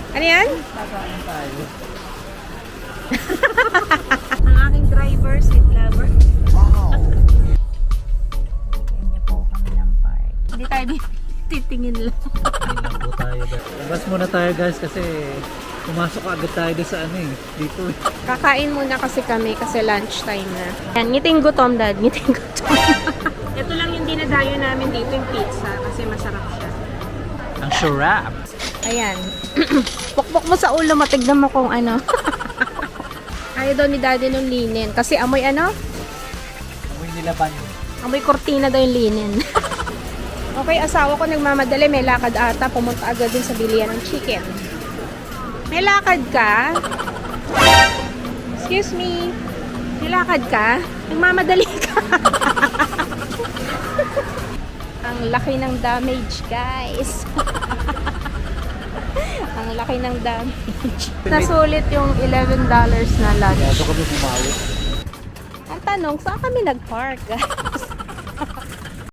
Ano yan? Kakain tayo. Ang aking driver, sweet lover. Wow! Yan niya po kami ng park. Hindi tayo titingin lang. Tingnan po tayo guys. Labas muna tayo guys kasi pumasok agad tayo doon sa ano eh. Dito eh. Kakain muna kasi kami kasi lunch time na. Yan, ngiting gutom dad, ngiting gutom. Ito lang yung dinadayo namin dito yung pizza kasi masarap siya. Ang sharap! Ayan. Pukpok mo sa ulo, matignan mo kung ano. Ayaw daw ni daddy nung linen. Kasi amoy ano? Amoy nilaban. Amoy kortina daw yung linen. Okay, asawa ko nagmamadali. May lakad ata. Pumunta agad din sa bilihan ng chicken. May lakad ka? Excuse me. May lakad ka? Nagmamadali ka. Ang laki ng damage, guys. Ang laki ng damage. Nasulit yung $11 na lunch. Kaya doon kami bumawi. Ang tanong, saan kami nag-park, guys?